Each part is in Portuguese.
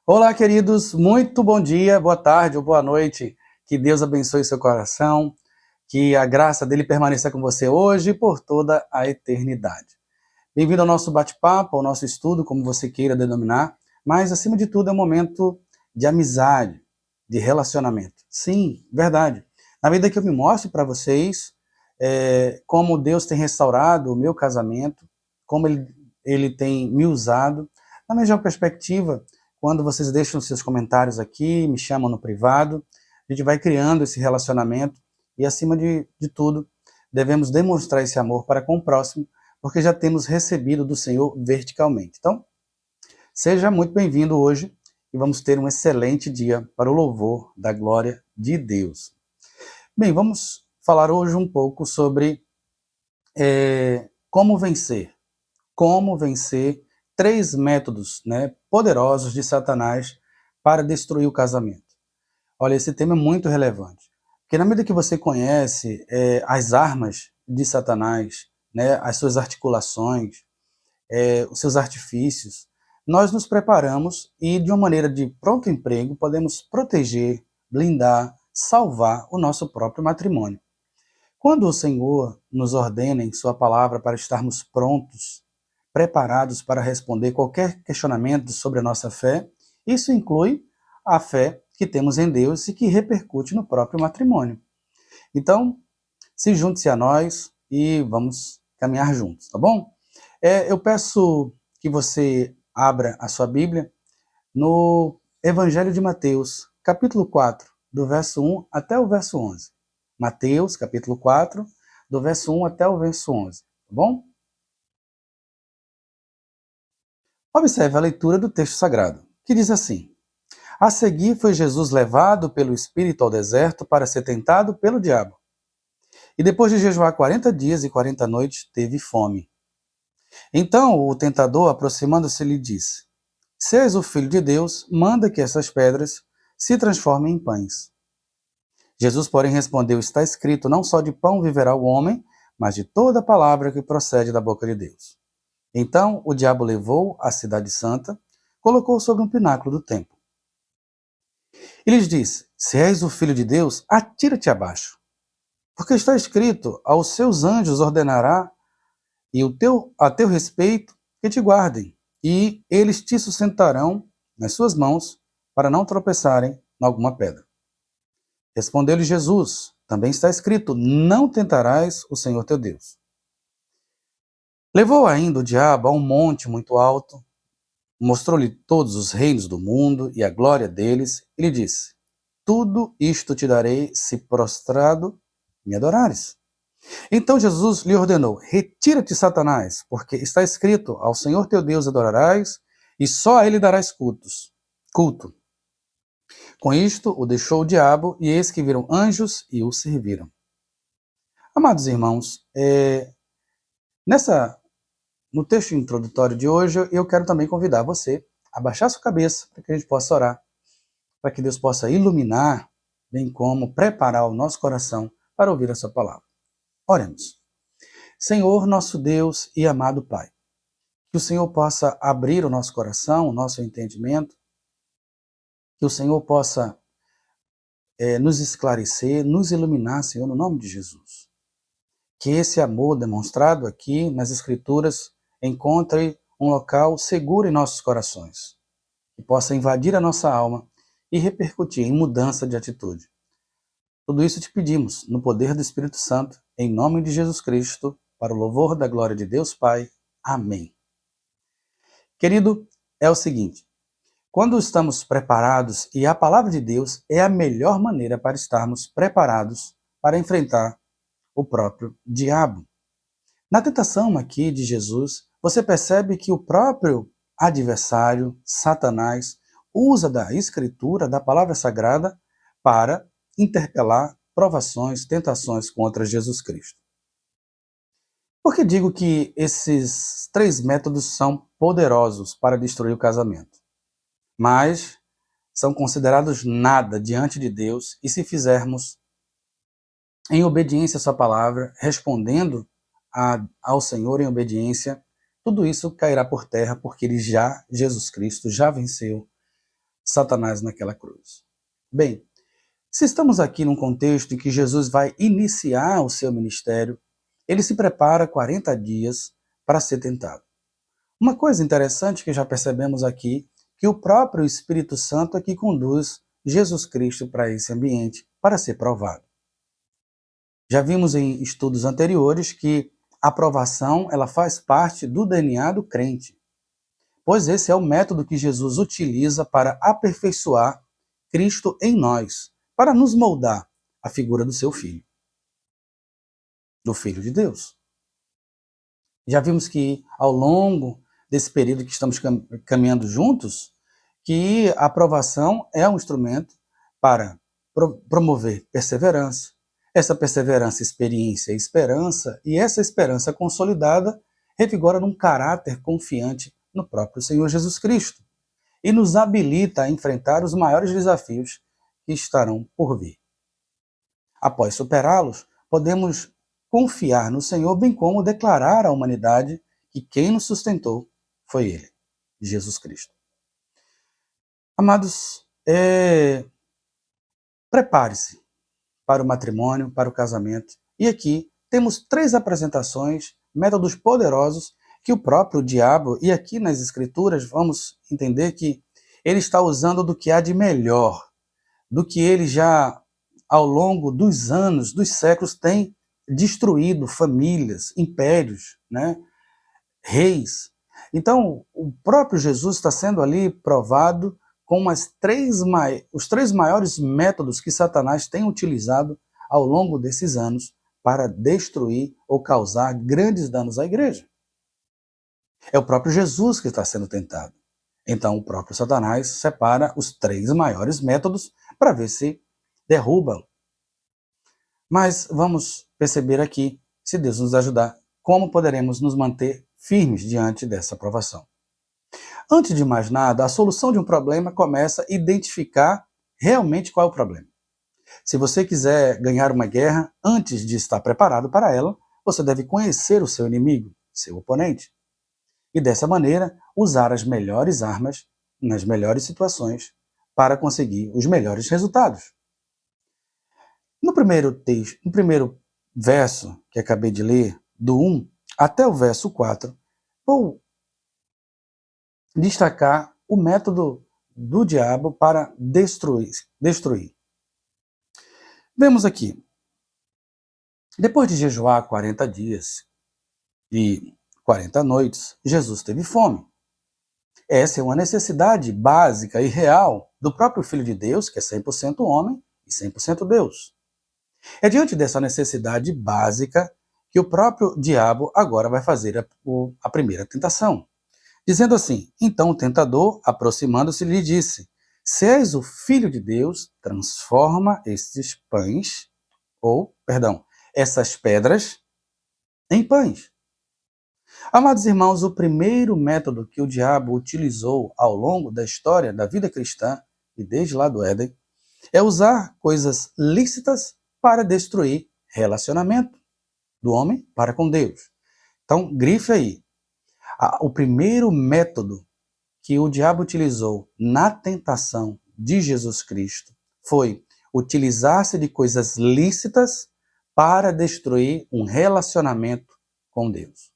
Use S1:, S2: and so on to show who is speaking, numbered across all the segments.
S1: Olá, queridos, muito bom dia, boa tarde ou boa noite. Que Deus abençoe seu coração, que a graça dele permaneça com você hoje e por toda a eternidade. Bem-vindo ao nosso bate-papo, ao nosso estudo, como você queira denominar, mas acima de tudo é um momento de amizade, de relacionamento. Sim, verdade. Na medida que eu me mostro para vocês como Deus tem restaurado o meu casamento, como ele tem me usado, na mesma perspectiva, quando vocês deixam seus comentários aqui, me chamam no privado, a gente vai criando esse relacionamento e, acima de tudo, devemos demonstrar esse amor para com o próximo, porque já temos recebido do Senhor verticalmente. Então, seja muito bem-vindo hoje e vamos ter um excelente dia para o louvor da glória de Deus. Bem, vamos falar hoje um pouco sobre como vencer. Como vencer 3 métodos, poderosos de Satanás para destruir o casamento. Olha, esse tema é muito relevante, porque na medida que você conhece as armas de Satanás, as suas articulações, os seus artifícios, nós nos preparamos e, de uma maneira de pronto emprego, podemos proteger, blindar, salvar o nosso próprio matrimônio. Quando o Senhor nos ordena em sua palavra para estarmos prontos, preparados para responder qualquer questionamento sobre a nossa fé, isso inclui a fé que temos em Deus e que repercute no próprio matrimônio. Então, se junte-se a nós e vamos caminhar juntos, tá bom? Eu peço que você abra a sua Bíblia no Evangelho de Mateus, capítulo 4, do verso 1 até o verso 11. Mateus, capítulo 4, do verso 1 até o verso 11, tá bom? Observe a leitura do texto sagrado, que diz assim: A seguir foi Jesus levado pelo Espírito ao deserto para ser tentado pelo diabo. E depois de jejuar 40 dias e 40 noites, teve fome. Então o tentador, aproximando-se, lhe disse: Se és o Filho de Deus, manda que essas pedras se transformem em pães. Jesus, porém, respondeu: Está escrito, não só de pão viverá o homem, mas de toda palavra que procede da boca de Deus. Então o diabo levou a cidade santa, colocou sobre um pináculo do templo. E lhes disse: Se és o Filho de Deus, atira-te abaixo. Porque está escrito, aos seus anjos ordenará, e a teu respeito, que te guardem, e eles te sustentarão nas suas mãos, para não tropeçarem em alguma pedra. Respondeu-lhe Jesus: Também está escrito, não tentarás o Senhor teu Deus. Levou ainda o diabo a um monte muito alto, mostrou-lhe todos os reinos do mundo e a glória deles, e lhe disse: Tudo isto te darei se prostrado me adorares. Então Jesus lhe ordenou: Retira-te, Satanás, porque está escrito: Ao Senhor teu Deus adorarás, e só a ele darás culto. Com isto o deixou o diabo, e eis que viram anjos e o serviram. Amados irmãos, no texto introdutório de hoje, eu quero também convidar você a baixar sua cabeça para que a gente possa orar, para que Deus possa iluminar, bem como preparar o nosso coração para ouvir a sua palavra. Oremos. Senhor, nosso Deus e amado Pai, que o Senhor possa abrir o nosso coração, o nosso entendimento, que o Senhor possa nos esclarecer, nos iluminar, Senhor, no nome de Jesus. Que esse amor demonstrado aqui nas Escrituras encontre um local seguro em nossos corações, que possa invadir a nossa alma e repercutir em mudança de atitude. Tudo isso te pedimos, no poder do Espírito Santo, em nome de Jesus Cristo, para o louvor da glória de Deus Pai. Amém. Querido, é o seguinte: quando estamos preparados, e a palavra de Deus é a melhor maneira para estarmos preparados para enfrentar o próprio diabo. Na tentação aqui de Jesus, você percebe que o próprio adversário, Satanás, usa da Escritura, da palavra sagrada, para interpelar provações, tentações contra Jesus Cristo. Por que digo que esses 3 métodos são poderosos para destruir o casamento? Mas são considerados nada diante de Deus, e se fizermos em obediência à sua palavra, respondendo ao Senhor em obediência, tudo isso cairá por terra, porque Jesus Cristo, já venceu Satanás naquela cruz. Bem, se estamos aqui num contexto em que Jesus vai iniciar o seu ministério, ele se prepara 40 dias para ser tentado. Uma coisa interessante que já percebemos aqui, que o próprio Espírito Santo é que conduz Jesus Cristo para esse ambiente, para ser provado. Já vimos em estudos anteriores que a provação ela faz parte do DNA do crente, pois esse é o método que Jesus utiliza para aperfeiçoar Cristo em nós, para nos moldar a figura do seu Filho, do Filho de Deus. Já vimos que ao longo desse período que estamos caminhando juntos, que a aprovação é um instrumento para promover perseverança, essa perseverança, experiência e esperança, e essa esperança consolidada revigora num caráter confiante no próprio Senhor Jesus Cristo e nos habilita a enfrentar os maiores desafios que estarão por vir. Após superá-los, podemos confiar no Senhor, bem como declarar à humanidade que quem nos sustentou foi Ele, Jesus Cristo. Amados, prepare-se para o matrimônio, para o casamento. E aqui temos 3 apresentações, métodos poderosos que o próprio diabo, e aqui nas Escrituras vamos entender que ele está usando do que há de melhor, do que ele já, ao longo dos anos, dos séculos, tem destruído famílias, impérios, né? Reis. Então, o próprio Jesus está sendo ali provado com os 3 maiores métodos que Satanás tem utilizado ao longo desses anos para destruir ou causar grandes danos à igreja. É o próprio Jesus que está sendo tentado. Então, o próprio Satanás separa os 3 maiores métodos para ver se derruba-lo. Mas vamos perceber aqui, se Deus nos ajudar, como poderemos nos manter firmes diante dessa provação. Antes de mais nada, a solução de um problema começa a identificar realmente qual é o problema. Se você quiser ganhar uma guerra, antes de estar preparado para ela, você deve conhecer o seu inimigo, seu oponente. E dessa maneira, usar as melhores armas nas melhores situações para conseguir os melhores resultados. No primeiro verso que acabei de ler, do 1 até o verso 4, vou destacar o método do diabo para destruir. Vemos aqui, depois de jejuar 40 dias e 40 noites, Jesus teve fome. Essa é uma necessidade básica e real do próprio Filho de Deus, que é 100% homem e 100% Deus. É diante dessa necessidade básica que o próprio diabo agora vai fazer a primeira tentação. Dizendo assim, então o tentador, aproximando-se, lhe disse, se és o Filho de Deus, transforma essas pedras em pães. Amados irmãos, o primeiro método que o diabo utilizou ao longo da história da vida cristã, e desde lá do Éden, é usar coisas lícitas para destruir relacionamento do homem para com Deus. Então, grife aí. O primeiro método que o diabo utilizou na tentação de Jesus Cristo foi utilizar-se de coisas lícitas para destruir um relacionamento com Deus.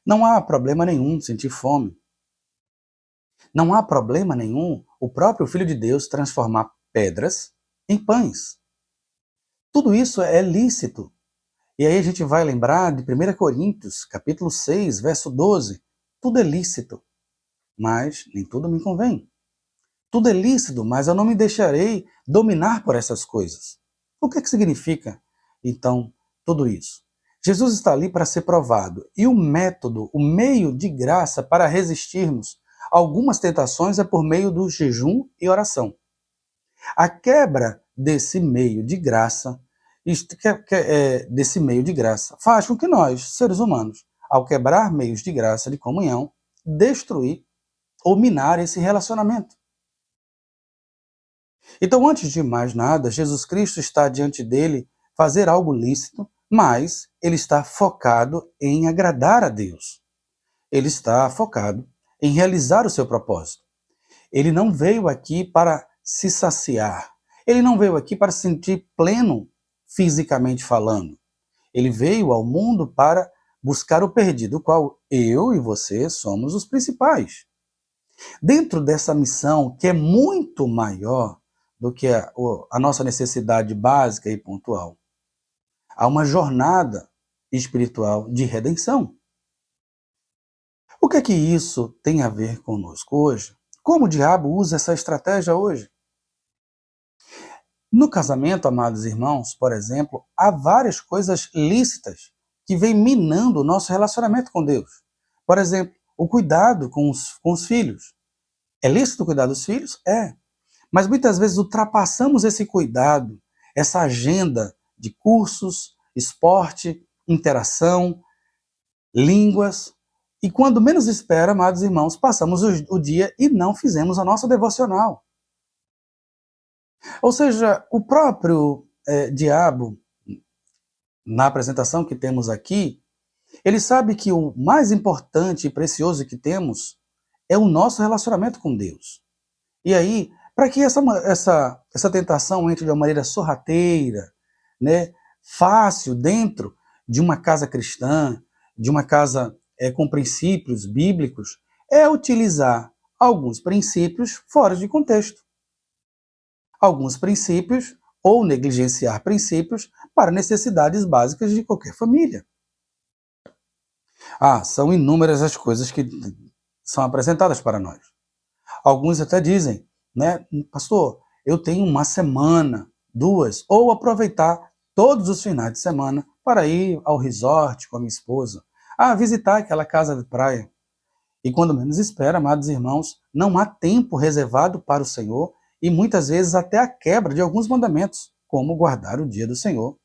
S1: Não há problema nenhum sentir fome. Não há problema nenhum o próprio Filho de Deus transformar pedras em pães. Tudo isso é lícito. E aí a gente vai lembrar de 1 Coríntios, capítulo 6, verso 12. Tudo é lícito, mas nem tudo me convém. Tudo é lícito, mas eu não me deixarei dominar por essas coisas. O que significa, então, tudo isso? Jesus está ali para ser provado. E o método, o meio de graça para resistirmos a algumas tentações é por meio do jejum e oração. A quebra desse meio de graça faz com que nós, seres humanos, ao quebrar meios de graça de comunhão, destruir ou minar esse relacionamento. Então, antes de mais nada, Jesus Cristo está diante dele fazer algo lícito, mas ele está focado em agradar a Deus. Ele está focado em realizar o seu propósito. Ele não veio aqui para se saciar. Ele não veio aqui para se sentir pleno fisicamente falando. Ele veio ao mundo para buscar o perdido, o qual eu e você somos os principais. Dentro dessa missão, que é muito maior do que a nossa necessidade básica e pontual, há uma jornada espiritual de redenção. O que é que isso tem a ver conosco hoje? Como o diabo usa essa estratégia hoje? No casamento, amados irmãos, por exemplo, há várias coisas lícitas que vêm minando o nosso relacionamento com Deus. Por exemplo, o cuidado com os filhos. É lícito cuidar dos filhos? É. Mas muitas vezes ultrapassamos esse cuidado, essa agenda de cursos, esporte, interação, línguas, e quando menos espera, amados irmãos, passamos o dia e não fizemos a nossa devocional. Ou seja, o próprio diabo, na apresentação que temos aqui, ele sabe que o mais importante e precioso que temos é o nosso relacionamento com Deus. E aí, para que essa tentação entre de uma maneira sorrateira, né, fácil, dentro de uma casa cristã, de uma casa com princípios bíblicos, é utilizar alguns princípios fora de contexto. Alguns princípios ou negligenciar princípios para necessidades básicas de qualquer família. São inúmeras as coisas que são apresentadas para nós. Alguns até dizem, né, pastor, eu tenho uma semana, 2, ou aproveitar todos os finais de semana para ir ao resort com a minha esposa, visitar aquela casa de praia. E quando menos espera, amados irmãos, não há tempo reservado para o Senhor e muitas vezes até a quebra de alguns mandamentos, como guardar o dia do Senhor.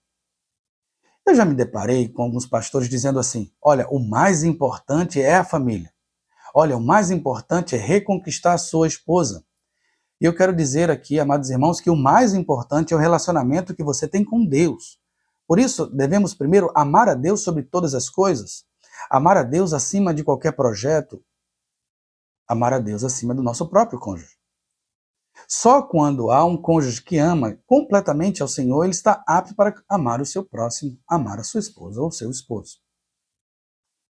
S1: Eu já me deparei com alguns pastores dizendo assim, olha, o mais importante é a família. Olha, o mais importante é reconquistar a sua esposa. E eu quero dizer aqui, amados irmãos, que o mais importante é o relacionamento que você tem com Deus. Por isso, devemos primeiro amar a Deus sobre todas as coisas, amar a Deus acima de qualquer projeto, amar a Deus acima do nosso próprio cônjuge. Só quando há um cônjuge que ama completamente ao Senhor, ele está apto para amar o seu próximo, amar a sua esposa ou seu esposo.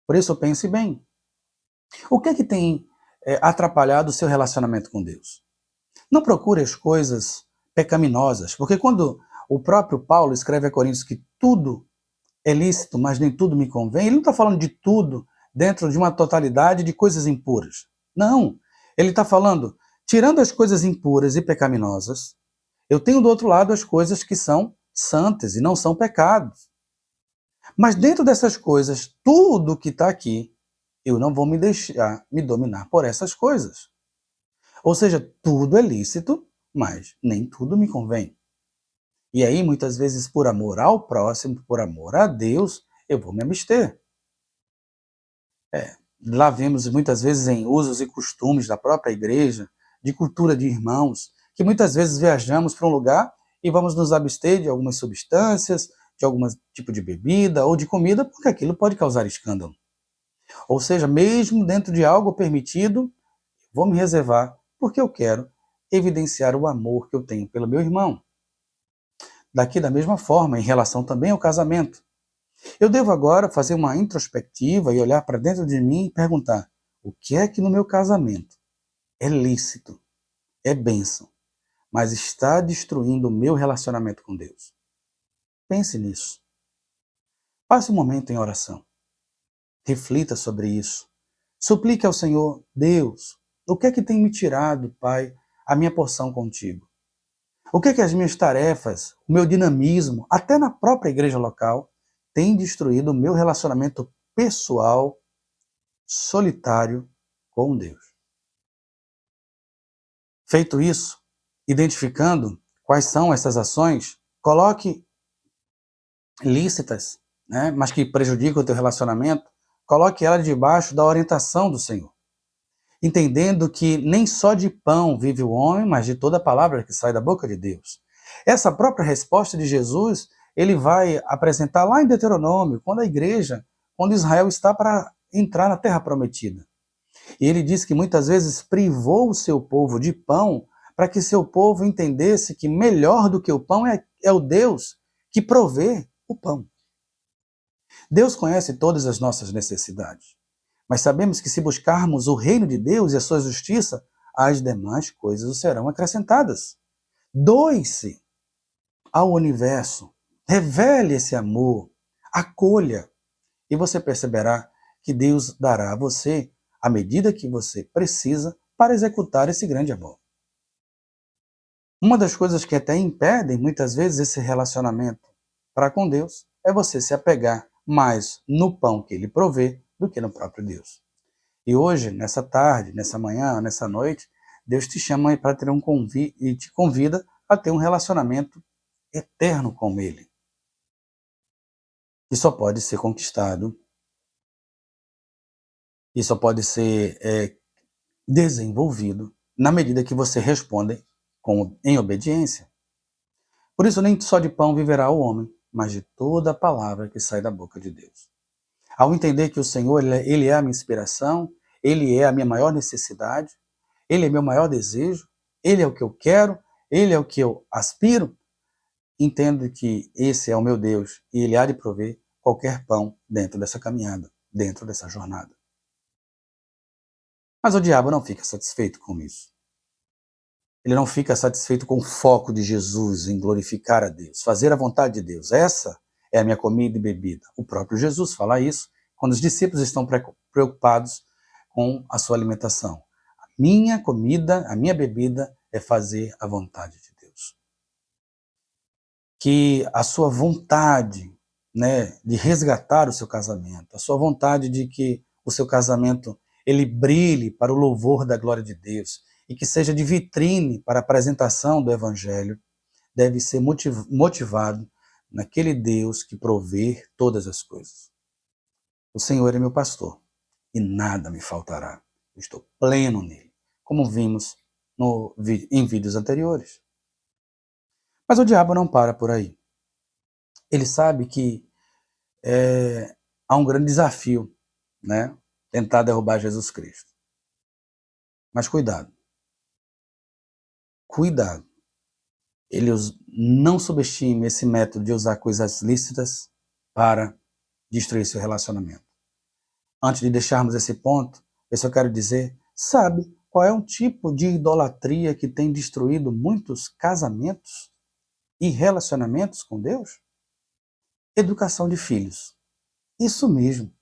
S1: Por isso, pense bem. O que é que tem atrapalhado o seu relacionamento com Deus? Não procure as coisas pecaminosas, porque quando o próprio Paulo escreve a Coríntios que tudo é lícito, mas nem tudo me convém, ele não está falando de tudo dentro de uma totalidade de coisas impuras. Não, ele está falando, tirando as coisas impuras e pecaminosas, eu tenho do outro lado as coisas que são santas e não são pecados. Mas dentro dessas coisas, tudo que está aqui, eu não vou me deixar me dominar por essas coisas. Ou seja, tudo é lícito, mas nem tudo me convém. E aí, muitas vezes, por amor ao próximo, por amor a Deus, eu vou me abster. Lá vemos muitas vezes em usos e costumes da própria igreja, de cultura de irmãos, que muitas vezes viajamos para um lugar e vamos nos abster de algumas substâncias, de algum tipo de bebida ou de comida, porque aquilo pode causar escândalo. Ou seja, mesmo dentro de algo permitido, vou me reservar, porque eu quero evidenciar o amor que eu tenho pelo meu irmão. Daqui da mesma forma, em relação também ao casamento. Eu devo agora fazer uma introspectiva e olhar para dentro de mim e perguntar, o que é que no meu casamento é lícito, é bênção, mas está destruindo o meu relacionamento com Deus? Pense nisso. Passe um momento em oração. Reflita sobre isso. Suplique ao Senhor, Deus, o que é que tem me tirado, Pai, a minha porção contigo? O que é que as minhas tarefas, o meu dinamismo, até na própria igreja local, tem destruído o meu relacionamento pessoal, solitário com Deus? Feito isso, identificando quais são essas ações, coloque lícitas, né, mas que prejudicam o teu relacionamento, coloque ela debaixo da orientação do Senhor. Entendendo que nem só de pão vive o homem, mas de toda a palavra que sai da boca de Deus. Essa própria resposta de Jesus, ele vai apresentar lá em Deuteronômio, quando Israel está para entrar na terra prometida. E ele diz que muitas vezes privou o seu povo de pão para que seu povo entendesse que melhor do que o pão é o Deus que provê o pão. Deus conhece todas as nossas necessidades, mas sabemos que se buscarmos o reino de Deus e a sua justiça, as demais coisas serão acrescentadas. Doe-se ao universo, revele esse amor, acolha, e você perceberá que Deus dará a você a medida que você precisa para executar esse grande amor. Uma das coisas que até impedem muitas vezes esse relacionamento para com Deus é você se apegar mais no pão que Ele provê do que no próprio Deus. E hoje, nessa tarde, nessa manhã, nessa noite, Deus te chama para ter um convite e te convida a ter um relacionamento eterno com Ele, que só pode ser conquistado e só pode ser desenvolvido na medida que você responde em obediência. Por isso, nem só de pão viverá o homem, mas de toda a palavra que sai da boca de Deus. Ao entender que o Senhor ele é a minha inspiração, Ele é a minha maior necessidade, Ele é meu maior desejo, Ele é o que eu quero, Ele é o que eu aspiro, entendo que esse é o meu Deus e Ele há de prover qualquer pão dentro dessa caminhada, dentro dessa jornada. Mas o diabo não fica satisfeito com isso. Ele não fica satisfeito com o foco de Jesus em glorificar a Deus, fazer a vontade de Deus. Essa é a minha comida e bebida. O próprio Jesus fala isso quando os discípulos estão preocupados com a sua alimentação. A minha comida, a minha bebida é fazer a vontade de Deus. Que a sua vontade, de resgatar o seu casamento, a sua vontade de que o seu casamento ele brilhe para o louvor da glória de Deus, e que seja de vitrine para a apresentação do Evangelho, deve ser motivado naquele Deus que provê todas as coisas. O Senhor é meu pastor e nada me faltará. Eu estou pleno nele, como vimos em vídeos anteriores. Mas o diabo não para por aí. Ele sabe que há um grande desafio, tentar derrubar Jesus Cristo. Mas cuidado. Cuidado. Ele não subestime esse método de usar coisas lícitas para destruir seu relacionamento. Antes de deixarmos esse ponto, eu só quero dizer, sabe qual é um tipo de idolatria que tem destruído muitos casamentos e relacionamentos com Deus? Educação de filhos. Isso mesmo.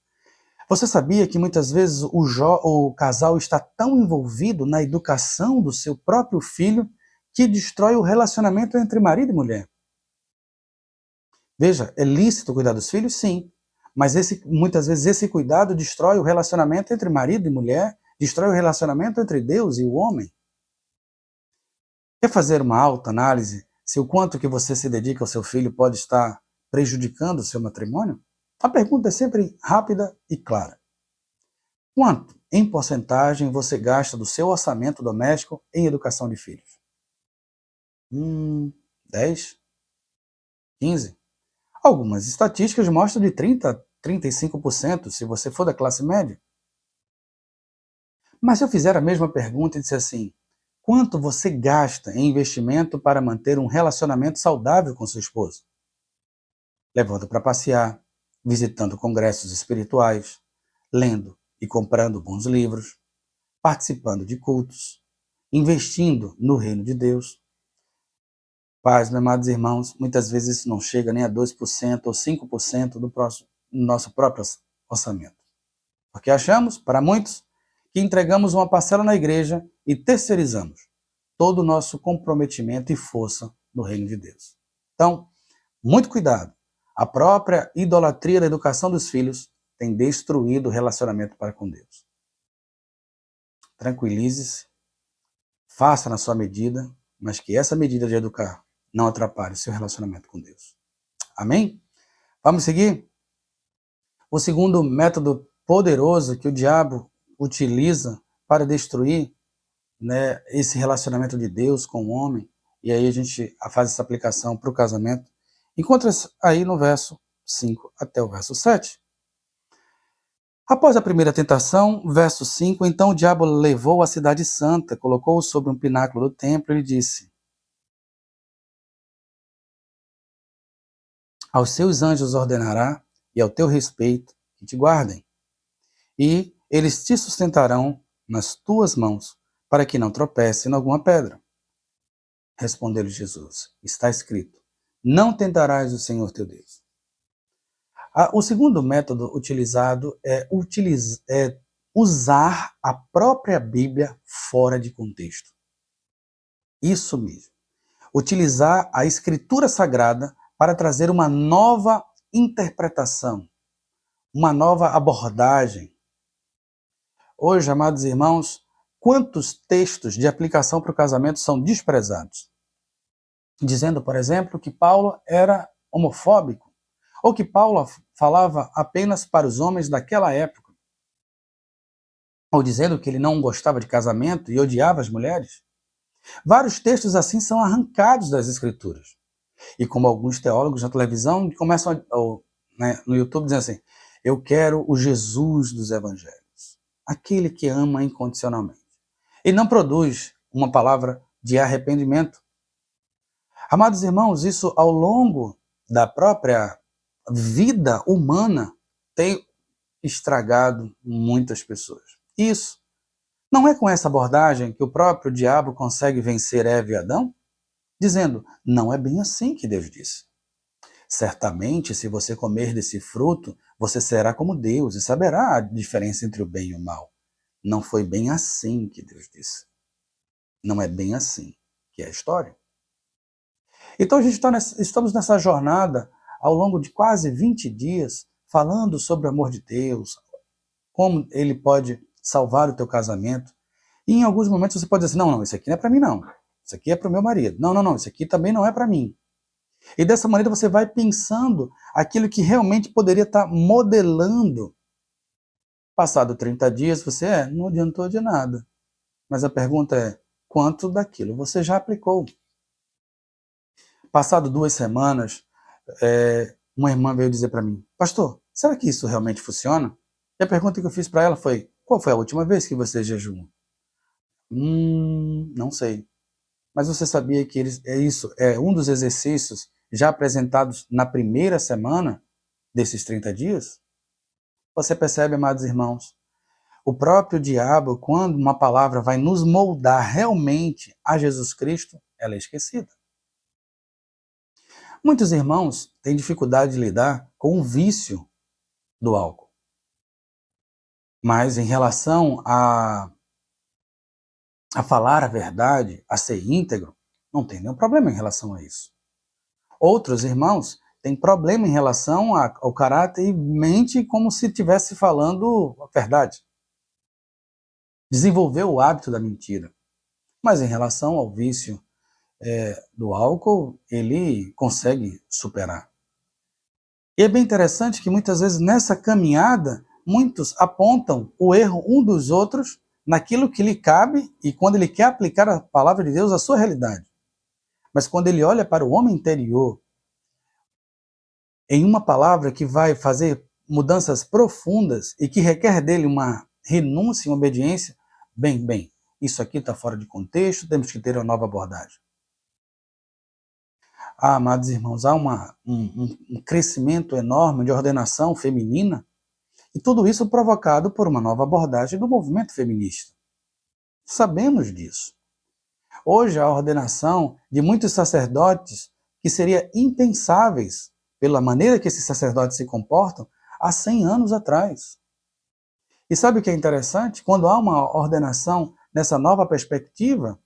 S1: Você sabia que muitas vezes o casal está tão envolvido na educação do seu próprio filho que destrói o relacionamento entre marido e mulher? Veja, é lícito cuidar dos filhos? Sim. Mas muitas vezes esse cuidado destrói o relacionamento entre marido e mulher, destrói o relacionamento entre Deus e o homem. Quer fazer uma autoanálise se o quanto que você se dedica ao seu filho pode estar prejudicando o seu matrimônio? A pergunta é sempre rápida e clara. Quanto, em porcentagem, você gasta do seu orçamento doméstico em educação de filhos? 10? 15? Algumas estatísticas mostram de 30% a 35% se você for da classe média. Mas se eu fizer a mesma pergunta e disser assim, quanto você gasta em investimento para manter um relacionamento saudável com sua esposa? Levando para passear, visitando congressos espirituais, lendo e comprando bons livros, participando de cultos, investindo no reino de Deus. Pais, meus amados irmãos, muitas vezes isso não chega nem a 2% ou 5% do nosso próprio orçamento. Porque achamos, para muitos, que entregamos uma parcela na igreja e terceirizamos todo o nosso comprometimento e força no reino de Deus. Então, muito cuidado. A própria idolatria da educação dos filhos tem destruído o relacionamento para com Deus. Tranquilize-se, faça na sua medida, mas que essa medida de educar não atrapalhe o seu relacionamento com Deus. Amém? Vamos seguir? O segundo método poderoso que o diabo utiliza para destruir esse relacionamento de Deus com o homem, e aí a gente faz essa aplicação para o casamento, encontra-se aí no verso 5 até o verso 7. Após a primeira tentação, verso 5, então o diabo levou a cidade santa, colocou-o sobre um pináculo do templo e lhe disse: aos seus anjos ordenará, e ao teu respeito, que te guardem. E eles te sustentarão nas tuas mãos, para que não tropece em alguma pedra. Respondeu-lhe Jesus: está escrito, não tentarás o Senhor teu Deus. O segundo método utilizado é usar a própria Bíblia fora de contexto. Isso mesmo. Utilizar a Escritura Sagrada para trazer uma nova interpretação, uma nova abordagem. Hoje, amados irmãos, quantos textos de aplicação para o casamento são desprezados? Dizendo, por exemplo, que Paulo era homofóbico, ou que Paulo falava apenas para os homens daquela época, ou dizendo que ele não gostava de casamento e odiava as mulheres. Vários textos assim são arrancados das Escrituras. E como alguns teólogos na televisão começam, no YouTube, dizendo assim, eu quero o Jesus dos evangelhos, aquele que ama incondicionalmente. E não produz uma palavra de arrependimento. Amados irmãos, isso ao longo da própria vida humana tem estragado muitas pessoas. Isso não é com essa abordagem que o próprio diabo consegue vencer Eva e Adão? Dizendo, não é bem assim que Deus disse. Certamente, se você comer desse fruto, você será como Deus e saberá a diferença entre o bem e o mal. Não foi bem assim que Deus disse. Não é bem assim que é a história. Então, estamos nessa jornada ao longo de quase 20 dias, falando sobre o amor de Deus, como ele pode salvar o teu casamento. E em alguns momentos você pode dizer assim, não, isso aqui não é para mim não. Isso aqui é para o meu marido. Não, isso aqui também não é para mim. E dessa maneira você vai pensando aquilo que realmente poderia estar modelando. Passado 30 dias, você não adiantou de nada. Mas a pergunta é, quanto daquilo você já aplicou? Passado 2 semanas, uma irmã veio dizer para mim, pastor, será que isso realmente funciona? E a pergunta que eu fiz para ela foi, qual foi a última vez que você jejuou? Não sei. Mas você sabia que isso é um dos exercícios já apresentados na primeira semana desses 30 dias? Você percebe, amados irmãos, o próprio diabo, quando uma palavra vai nos moldar realmente a Jesus Cristo, ela é esquecida. Muitos irmãos têm dificuldade de lidar com o vício do álcool. Mas em relação a falar a verdade, a ser íntegro, não tem nenhum problema em relação a isso. Outros irmãos têm problema em relação ao caráter e mente como se estivesse falando a verdade. Desenvolveu o hábito da mentira. Mas em relação ao vício do álcool, ele consegue superar. E é bem interessante que muitas vezes nessa caminhada, muitos apontam o erro um dos outros naquilo que lhe cabe e quando ele quer aplicar a palavra de Deus à sua realidade. Mas quando ele olha para o homem interior, em uma palavra que vai fazer mudanças profundas e que requer dele uma renúncia e uma obediência, bem, isso aqui está fora de contexto, temos que ter uma nova abordagem. Amados irmãos, há um crescimento enorme de ordenação feminina e tudo isso provocado por uma nova abordagem do movimento feminista. Sabemos disso. Hoje, a ordenação de muitos sacerdotes que seria impensáveis pela maneira que esses sacerdotes se comportam há 100 anos atrás. E sabe o que é interessante? Quando há uma ordenação nessa nova perspectiva,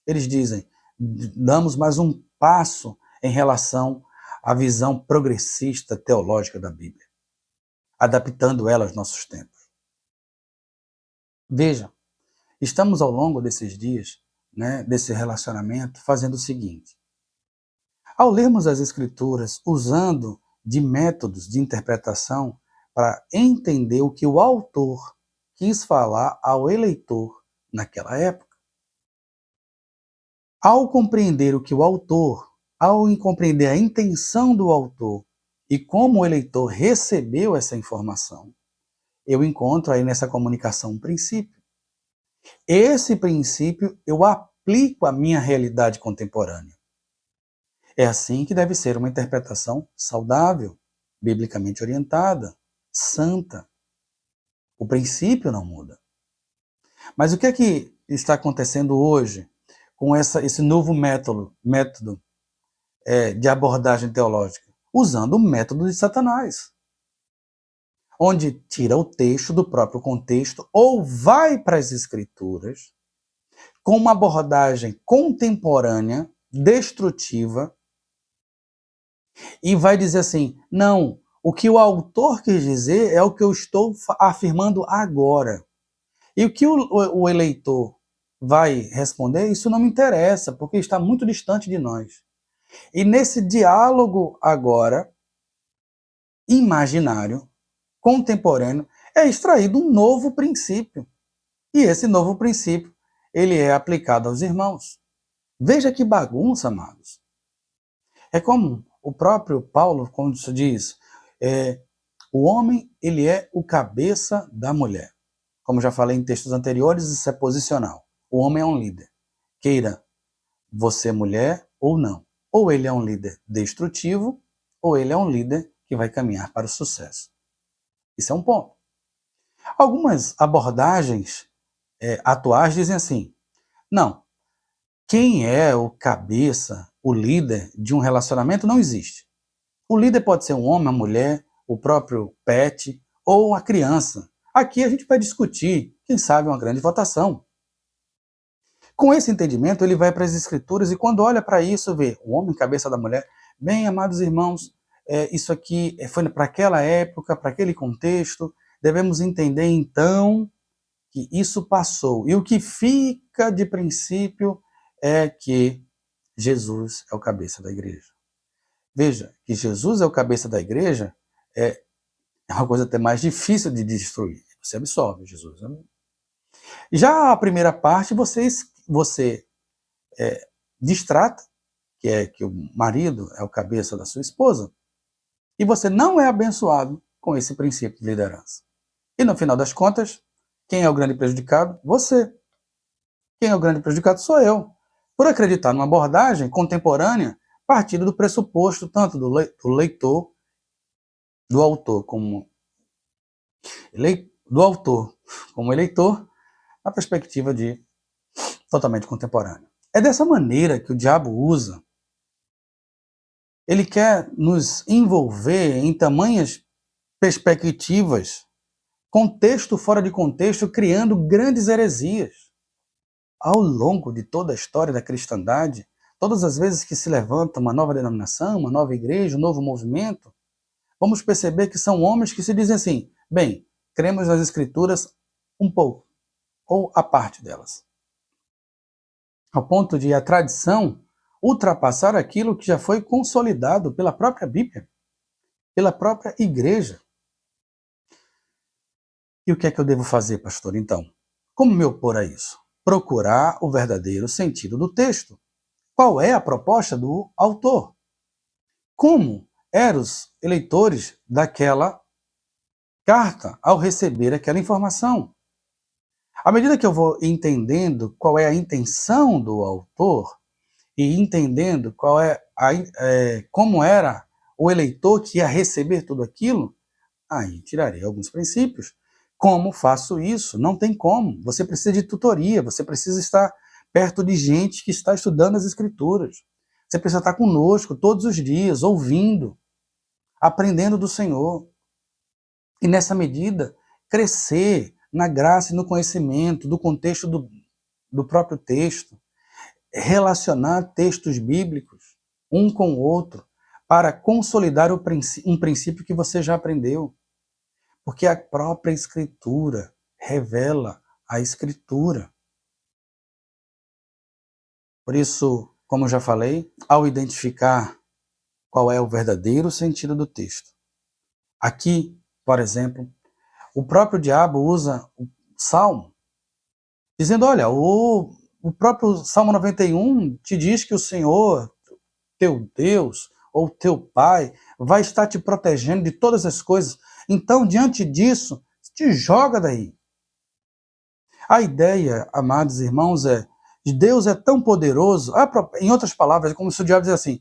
S1: eles dizem, damos mais um passo em relação à visão progressista teológica da Bíblia, adaptando ela aos nossos tempos. Veja, estamos ao longo desses dias, desse relacionamento, fazendo o seguinte. Ao lermos as Escrituras, usando de métodos de interpretação para entender o que o autor quis falar ao eleitor naquela época. Ao compreender o que o autor, ao compreender a intenção do autor e como o eleitor recebeu essa informação, eu encontro aí nessa comunicação um princípio. Esse princípio eu aplico à minha realidade contemporânea. É assim que deve ser uma interpretação saudável, biblicamente orientada, santa. O princípio não muda. Mas o que é que está acontecendo hoje com esse novo método de abordagem teológica? Usando o método de Satanás, onde tira o texto do próprio contexto ou vai para as escrituras com uma abordagem contemporânea, destrutiva, e vai dizer assim, não, o que o autor quis dizer é o que eu estou afirmando agora. E o que o eleitor vai responder, isso não me interessa, porque está muito distante de nós. E nesse diálogo agora, imaginário, contemporâneo, é extraído um novo princípio. E esse novo princípio, ele é aplicado aos irmãos. Veja que bagunça, amados. É como o próprio Paulo, como se diz, o homem, ele é o cabeça da mulher. Como já falei em textos anteriores, isso é posicional. O homem é um líder. Queira você mulher ou não. Ou ele é um líder destrutivo, ou ele é um líder que vai caminhar para o sucesso. Isso é um ponto. Algumas abordagens atuais dizem assim, não, quem é o cabeça, o líder de um relacionamento não existe. O líder pode ser um homem, uma mulher, o próprio pet ou a criança. Aqui a gente vai discutir, quem sabe, uma grande votação. Com esse entendimento, ele vai para as escrituras e quando olha para isso, vê o homem, cabeça da mulher. Bem, amados irmãos, isso aqui foi para aquela época, para aquele contexto. Devemos entender, então, que isso passou. E o que fica de princípio é que Jesus é o cabeça da igreja. Veja, que Jesus é o cabeça da igreja é uma coisa até mais difícil de destruir. Você absorve Jesus. Já a primeira parte, você distrata, que é que o marido é o cabeça da sua esposa, e você não é abençoado com esse princípio de liderança. E no final das contas, quem é o grande prejudicado? Você. Quem é o grande prejudicado? Sou eu. Por acreditar numa abordagem contemporânea, partindo do pressuposto tanto do leitor, do autor como eleitor, na perspectiva de totalmente contemporânea. É dessa maneira que o diabo usa. Ele quer nos envolver em tamanhas perspectivas, contexto fora de contexto, criando grandes heresias. Ao longo de toda a história da cristandade, todas as vezes que se levanta uma nova denominação, uma nova igreja, um novo movimento, vamos perceber que são homens que se dizem assim, bem, cremos nas escrituras um pouco, ou a parte delas. Ao ponto de a tradição ultrapassar aquilo que já foi consolidado pela própria Bíblia, pela própria igreja. E o que é que eu devo fazer, pastor, então? Como me opor a isso? Procurar o verdadeiro sentido do texto. Qual é a proposta do autor? Como eram os eleitores daquela carta ao receber aquela informação? À medida que eu vou entendendo qual é a intenção do autor e entendendo como era o eleitor que ia receber tudo aquilo, aí tirarei alguns princípios. Como faço isso? Não tem como. Você precisa de tutoria, você precisa estar perto de gente que está estudando as escrituras. Você precisa estar conosco todos os dias, ouvindo, aprendendo do Senhor. E nessa medida, crescer na graça e no conhecimento do contexto do próprio texto, relacionar textos bíblicos um com o outro para consolidar um princípio que você já aprendeu. Porque a própria Escritura revela a Escritura. Por isso, como já falei, ao identificar qual é o verdadeiro sentido do texto. Aqui, por exemplo, o próprio diabo usa o Salmo, dizendo, olha, o próprio Salmo 91 te diz que o Senhor, teu Deus, ou teu Pai, vai estar te protegendo de todas as coisas. Então, diante disso, te joga daí. A ideia, amados irmãos, é de Deus é tão poderoso, em outras palavras, é como se o diabo dizia assim,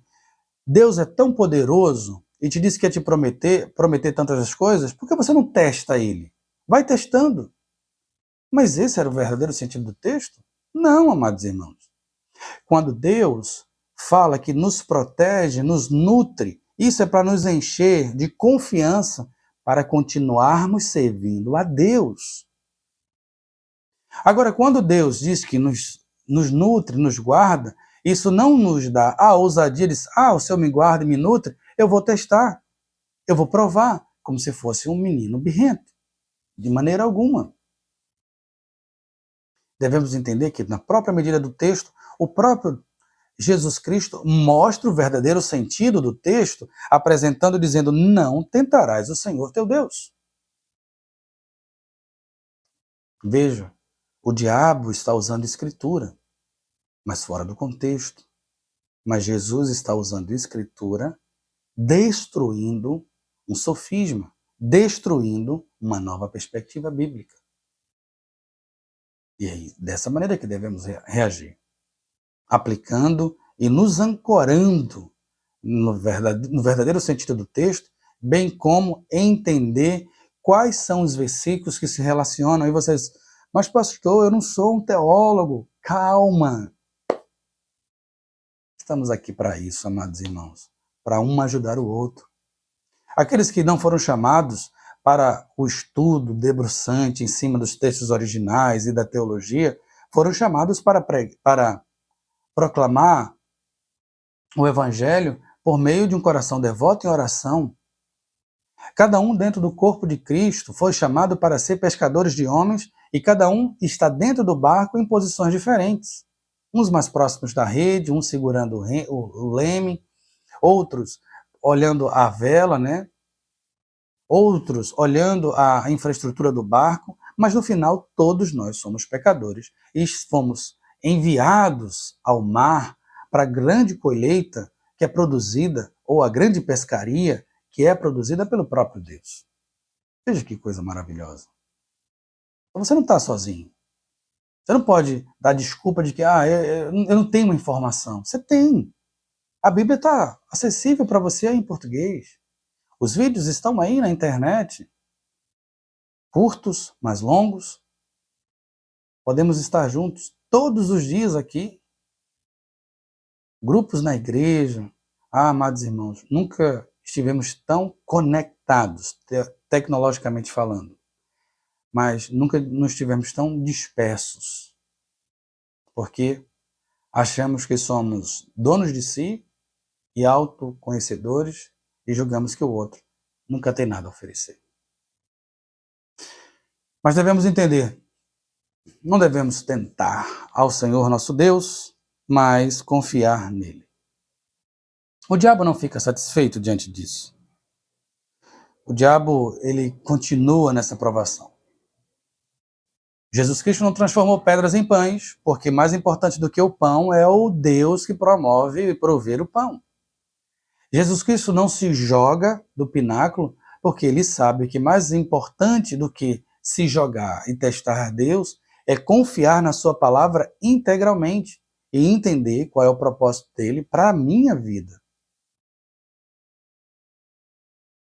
S1: Deus é tão poderoso e te disse que ia te prometer tantas coisas, por que você não testa ele? Vai testando. Mas esse era o verdadeiro sentido do texto? Não, amados irmãos. Quando Deus fala que nos protege, nos nutre, isso é para nos encher de confiança para continuarmos servindo a Deus. Agora, quando Deus diz que nos nutre, nos guarda, isso não nos dá a ousadia de, o Senhor me guarda e me nutre, eu vou testar, eu vou provar, como se fosse um menino birrento. De maneira alguma. Devemos entender que, na própria medida do texto, o próprio Jesus Cristo mostra o verdadeiro sentido do texto, apresentando, dizendo, não tentarás o Senhor teu Deus. Veja, o diabo está usando escritura, mas fora do contexto. Mas Jesus está usando escritura, destruindo um sofisma, destruindo uma nova perspectiva bíblica. E é dessa maneira que devemos reagir, aplicando e nos ancorando no verdadeiro sentido do texto, bem como entender quais são os versículos que se relacionam. E vocês, mas pastor, eu não sou um teólogo. Calma! Estamos aqui para isso, amados irmãos, para um ajudar o outro. Aqueles que não foram chamados para o estudo debruçante em cima dos textos originais e da teologia, foram chamados para proclamar o Evangelho por meio de um coração devoto em oração. Cada um dentro do corpo de Cristo foi chamado para ser pescadores de homens e cada um está dentro do barco em posições diferentes. Uns mais próximos da rede, uns segurando o leme, outros olhando a vela, né? Outros olhando a infraestrutura do barco, mas no final todos nós somos pecadores e fomos enviados ao mar para a grande colheita que é produzida, ou a grande pescaria que é produzida pelo próprio Deus. Veja que coisa maravilhosa. Então você não está sozinho. Você não pode dar desculpa de que eu não tenho uma informação. Você tem. A Bíblia está acessível para você em português. Os vídeos estão aí na internet, curtos, mais longos. Podemos estar juntos todos os dias aqui. Grupos na igreja. Amados irmãos, nunca estivemos tão conectados, tecnologicamente falando, mas nunca nos estivemos tão dispersos, porque achamos que somos donos de si e autoconhecedores e julgamos que o outro nunca tem nada a oferecer. Mas devemos entender, não devemos tentar ao Senhor nosso Deus, mas confiar nele. O diabo não fica satisfeito diante disso. O diabo, ele continua nessa provação. Jesus Cristo não transformou pedras em pães, porque mais importante do que o pão é o Deus que promove e prover o pão. Jesus Cristo não se joga do pináculo, porque ele sabe que mais importante do que se jogar e testar Deus é confiar na sua palavra integralmente e entender qual é o propósito dele para a minha vida.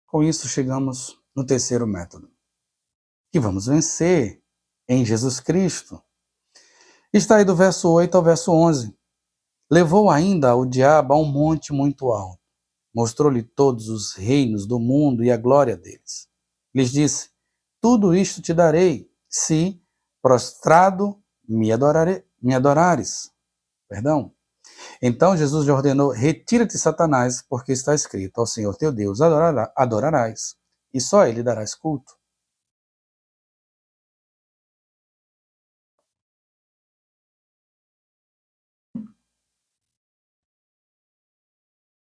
S1: Com isso, chegamos no terceiro método, que vamos vencer em Jesus Cristo. Está aí do verso 8 ao verso 11. Levou ainda o diabo a um monte muito alto, mostrou-lhe todos os reinos do mundo e a glória deles. Lhes disse, tudo isto te darei, se, prostrado, me adorares. Então Jesus lhe ordenou, retira-te, Satanás, porque está escrito, ao Senhor teu Deus adorarás, e só a ele darás culto.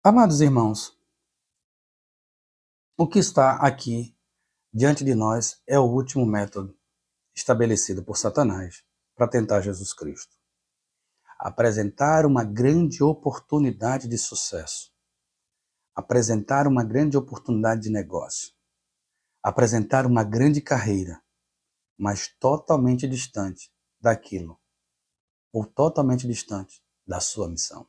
S1: Amados irmãos, o que está aqui diante de nós é o último método estabelecido por Satanás para tentar Jesus Cristo. Apresentar uma grande oportunidade de sucesso. Apresentar uma grande oportunidade de negócio. Apresentar uma grande carreira, mas totalmente distante daquilo, ou totalmente distante da sua missão.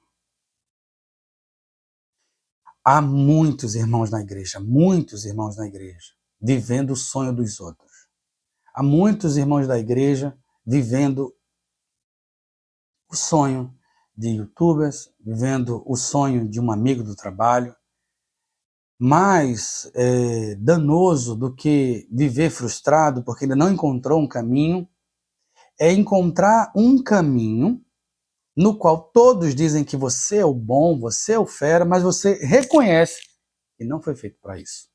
S1: Há muitos irmãos na igreja, vivendo o sonho dos outros. Há muitos irmãos da igreja vivendo o sonho de youtubers, vivendo o sonho de um amigo do trabalho. Mais danoso do que viver frustrado porque ainda não encontrou um caminho, é encontrar um caminho no qual todos dizem que você é o bom, você é o fera, mas você reconhece que não foi feito para isso.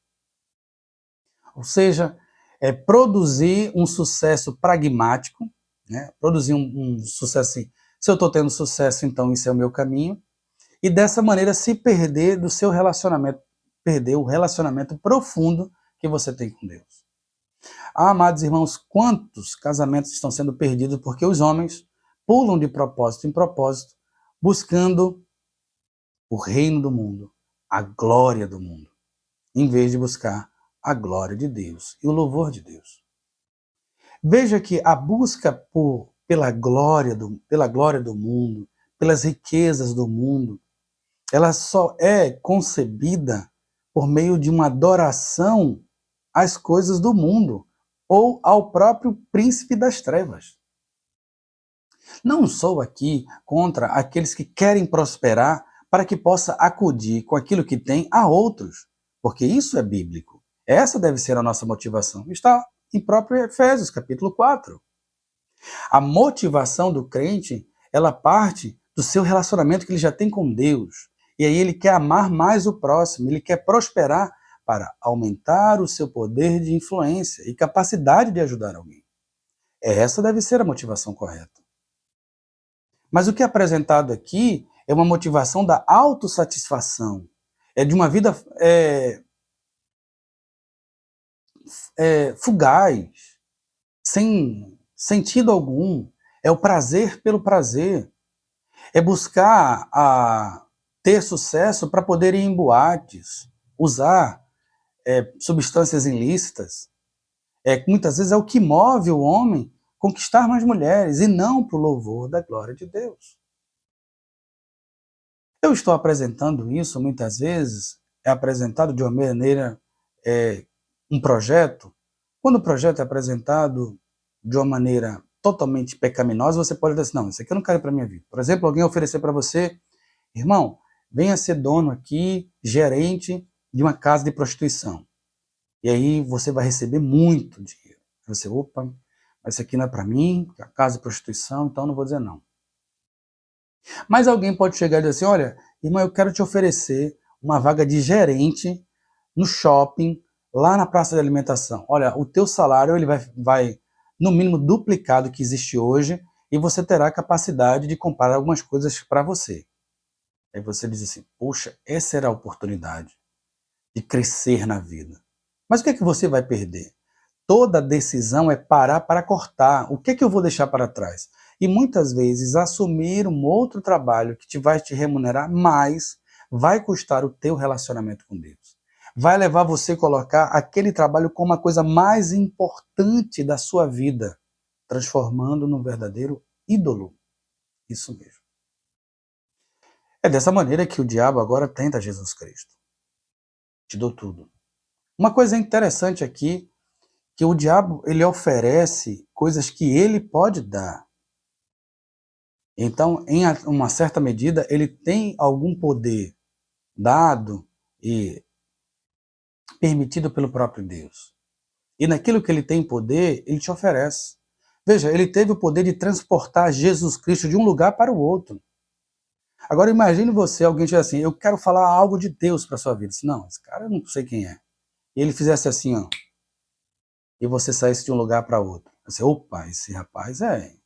S1: Ou seja, é produzir um sucesso pragmático, né? Produzir um sucesso assim, se eu estou tendo sucesso, então isso é o meu caminho, e dessa maneira se perder do seu relacionamento, perder o relacionamento profundo que você tem com Deus. Amados irmãos, quantos casamentos estão sendo perdidos porque os homens pulam de propósito em propósito, buscando o reino do mundo, a glória do mundo, em vez de buscar a glória de Deus e o louvor de Deus. Veja que a busca pela glória do mundo, pelas riquezas do mundo, ela só é concebida por meio de uma adoração às coisas do mundo ou ao próprio príncipe das trevas. Não sou aqui contra aqueles que querem prosperar para que possa acudir com aquilo que tem a outros, porque isso é bíblico. Essa deve ser a nossa motivação. Está em próprio Efésios, capítulo 4. A motivação do crente, ela parte do seu relacionamento que ele já tem com Deus. E aí ele quer amar mais o próximo, ele quer prosperar para aumentar o seu poder de influência e capacidade de ajudar alguém. Essa deve ser a motivação correta. Mas o que é apresentado aqui é uma motivação da autossatisfação, é de uma vida fugaz, sem sentido algum, é o prazer pelo prazer, é buscar ter sucesso para poder ir em boates, usar substâncias ilícitas. Muitas vezes é o que move o homem conquistar mais mulheres e não para o louvor da glória de Deus. Eu estou apresentando isso, muitas vezes, é apresentado de uma maneira, um projeto. Quando o projeto é apresentado de uma maneira totalmente pecaminosa, você pode dizer assim, não, isso aqui eu não quero para a minha vida. Por exemplo, alguém oferecer para você, irmão, venha ser dono aqui, gerente de uma casa de prostituição. E aí você vai receber muito dinheiro. Você, opa, mas isso aqui não é para mim, a casa de prostituição, então não vou dizer não. Mas alguém pode chegar e dizer assim, olha, irmão, eu quero te oferecer uma vaga de gerente no shopping, lá na praça de alimentação. Olha, o teu salário ele vai no mínimo duplicar do que existe hoje e você terá a capacidade de comprar algumas coisas para você. Aí você diz assim, poxa, essa era a oportunidade de crescer na vida. Mas o que é que você vai perder? Toda decisão é parar para cortar. O que é que eu vou deixar para trás? E muitas vezes assumir um outro trabalho que vai te remunerar mais vai custar o teu relacionamento com Deus. Vai levar você a colocar aquele trabalho como a coisa mais importante da sua vida, transformando num verdadeiro ídolo. Isso mesmo. É dessa maneira que o diabo agora tenta Jesus Cristo. Te dou tudo. Uma coisa interessante aqui, que o diabo ele oferece coisas que ele pode dar. Então, em uma certa medida, ele tem algum poder dado e permitido pelo próprio Deus. E naquilo que ele tem poder, ele te oferece. Veja, ele teve o poder de transportar Jesus Cristo de um lugar para o outro. Agora imagine você, alguém diz assim, eu quero falar algo de Deus para sua vida. Disse, não, esse cara eu não sei quem é. E ele fizesse assim, ó, e você saísse de um lugar para outro. Você, opa, esse rapaz é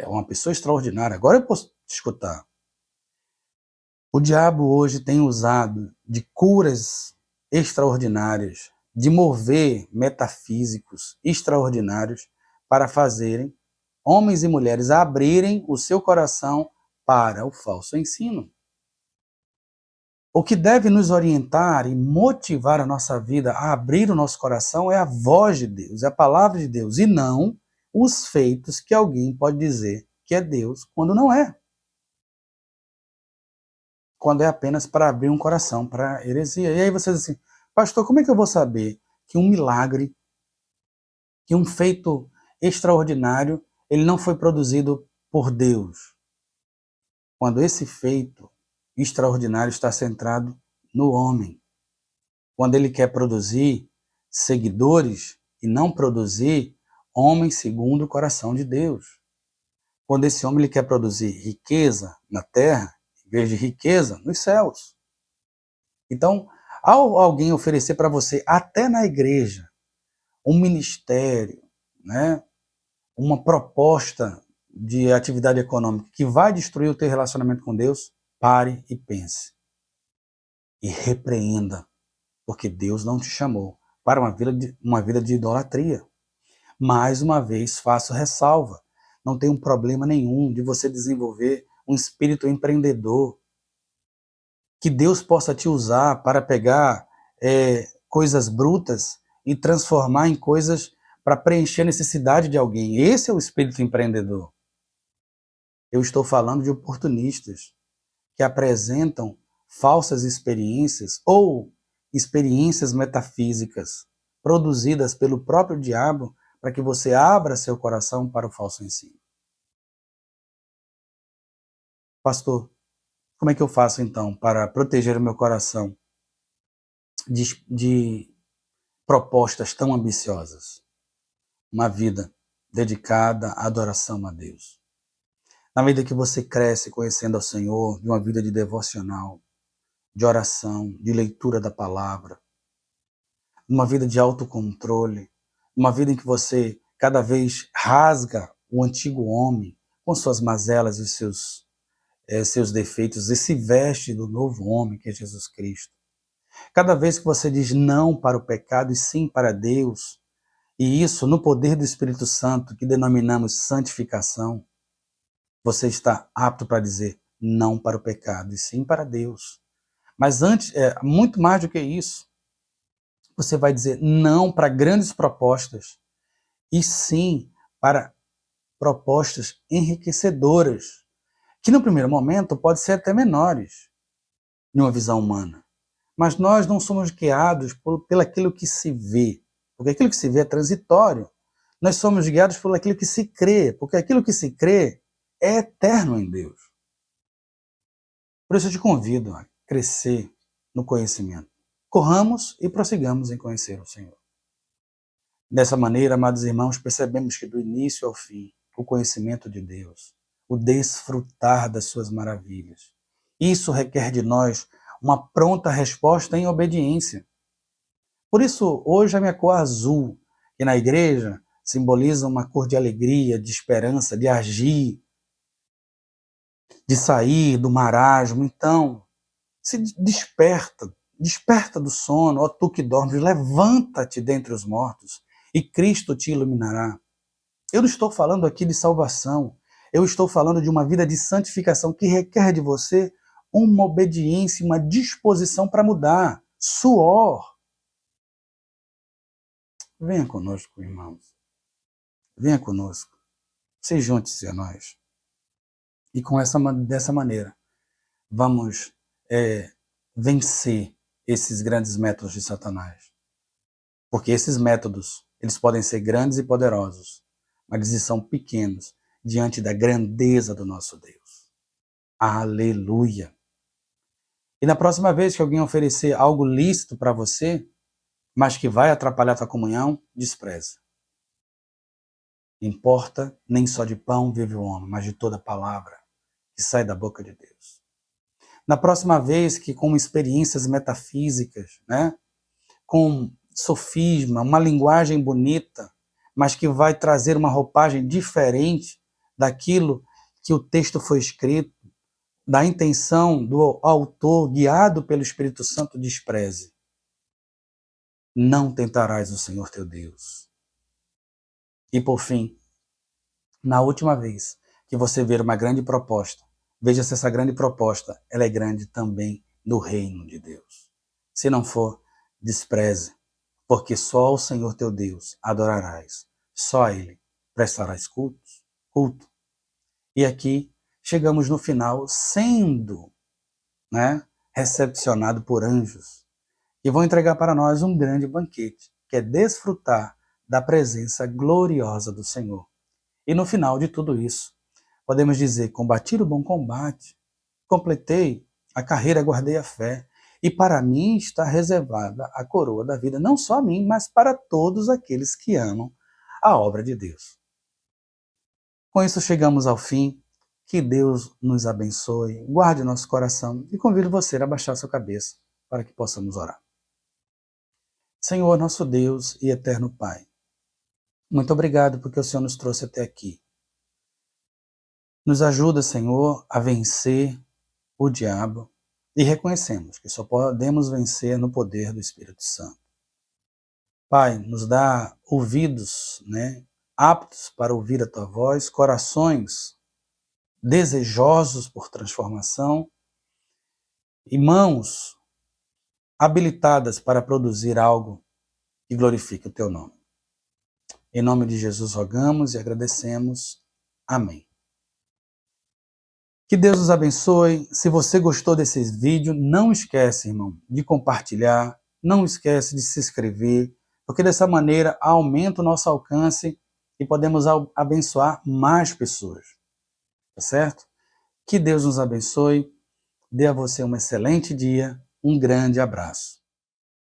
S1: uma pessoa extraordinária, agora eu posso te escutar. O diabo hoje tem usado de curas extraordinárias, de mover metafísicos extraordinários para fazerem homens e mulheres abrirem o seu coração para o falso ensino. O que deve nos orientar e motivar a nossa vida a abrir o nosso coração é a voz de Deus, é a palavra de Deus, e não os feitos que alguém pode dizer que é Deus quando não é. Quando é apenas para abrir um coração para heresia. E aí você diz assim, pastor, como é que eu vou saber que um milagre, que um feito extraordinário, ele não foi produzido por Deus? Quando esse feito extraordinário está centrado no homem. Quando ele quer produzir seguidores e não produzir homens segundo o coração de Deus. Quando esse homem ele quer produzir riqueza na terra, em vez de riqueza nos céus. Então, ao alguém oferecer para você, até na igreja, um ministério, né, uma proposta de atividade econômica que vai destruir o teu relacionamento com Deus, pare e pense. E repreenda, porque Deus não te chamou para uma vida de idolatria. Mais uma vez, faço ressalva. Não tem um problema nenhum de você desenvolver um espírito empreendedor. Que Deus possa te usar para pegar coisas brutas e transformar em coisas para preencher a necessidade de alguém. Esse é o espírito empreendedor. Eu estou falando de oportunistas que apresentam falsas experiências ou experiências metafísicas produzidas pelo próprio diabo para que você abra seu coração para o falso ensino. Pastor, como é que eu faço então para proteger o meu coração de propostas tão ambiciosas? Uma vida dedicada à adoração a Deus. Na medida que você cresce conhecendo ao Senhor, de uma vida de devocional, de oração, de leitura da palavra, uma vida de autocontrole, uma vida em que você cada vez rasga o antigo homem com suas mazelas e seus defeitos e se veste do novo homem que é Jesus Cristo. Cada vez que você diz não para o pecado e sim para Deus, e isso no poder do Espírito Santo, que denominamos santificação, você está apto para dizer não para o pecado e sim para Deus. Mas antes, muito mais do que isso, você vai dizer não para grandes propostas e sim para propostas enriquecedoras, que no primeiro momento podem ser até menores em uma visão humana. Mas nós não somos guiados pelo aquilo que se vê, porque aquilo que se vê é transitório. Nós somos guiados por aquilo que se crê, porque aquilo que se crê é eterno em Deus. Por isso eu te convido a crescer no conhecimento. Corramos e prossigamos em conhecer o Senhor. Dessa maneira, amados irmãos, percebemos que do início ao fim, o conhecimento de Deus, o desfrutar das suas maravilhas, isso requer de nós uma pronta resposta em obediência. Por isso, hoje a minha cor azul, que na igreja simboliza uma cor de alegria, de esperança, de agir, de sair do marasmo. Então, se desperta do sono, ó tu que dormes, levanta-te dentre os mortos e Cristo te iluminará. Eu não estou falando aqui de salvação, eu estou falando de uma vida de santificação que requer de você uma obediência, uma disposição para mudar, suor. Venha conosco, irmãos. Venha conosco. Se junte-se a nós. E dessa maneira, vamos vencer esses grandes métodos de Satanás. Porque esses métodos, eles podem ser grandes e poderosos, mas eles são pequenos diante da grandeza do nosso Deus. Aleluia! E na próxima vez que alguém oferecer algo lícito para você, mas que vai atrapalhar a tua comunhão, despreza. Importa nem só de pão vive o homem, mas de toda palavra que sai da boca de Deus. Na próxima vez que com experiências metafísicas, né, com sofisma, uma linguagem bonita, mas que vai trazer uma roupagem diferente daquilo que o texto foi escrito, da intenção do autor, guiado pelo Espírito Santo, despreze. Não tentarás o Senhor teu Deus. E por fim, na última vez que você ver uma grande proposta, veja se essa grande proposta ela é grande também do reino de Deus. Se não for, despreze, porque só ao Senhor teu Deus adorarás, só a Ele prestarás culto. E aqui chegamos no final sendo, recepcionado por anjos, e vão entregar para nós um grande banquete, que é desfrutar da presença gloriosa do Senhor. E no final de tudo isso, podemos dizer: combati o bom combate, completei a carreira, guardei a fé, e para mim está reservada a coroa da vida, não só a mim, mas para todos aqueles que amam a obra de Deus. Com isso chegamos ao fim. Que Deus nos abençoe, guarde nosso coração e convido você a baixar sua cabeça para que possamos orar. Senhor, nosso Deus e eterno Pai, muito obrigado porque o Senhor nos trouxe até aqui. Nos ajuda, Senhor, a vencer o diabo e reconhecemos que só podemos vencer no poder do Espírito Santo. Pai, nos dá ouvidos, aptos para ouvir a Tua voz, corações desejosos por transformação e mãos habilitadas para produzir algo que glorifique o Teu nome. Em nome de Jesus rogamos e agradecemos. Amém. Que Deus os abençoe. Se você gostou desse vídeo, não esquece, irmão, de compartilhar, não esquece de se inscrever, porque dessa maneira aumenta o nosso alcance e podemos abençoar mais pessoas. Tá certo? Que Deus nos abençoe, dê a você um excelente dia, um grande abraço.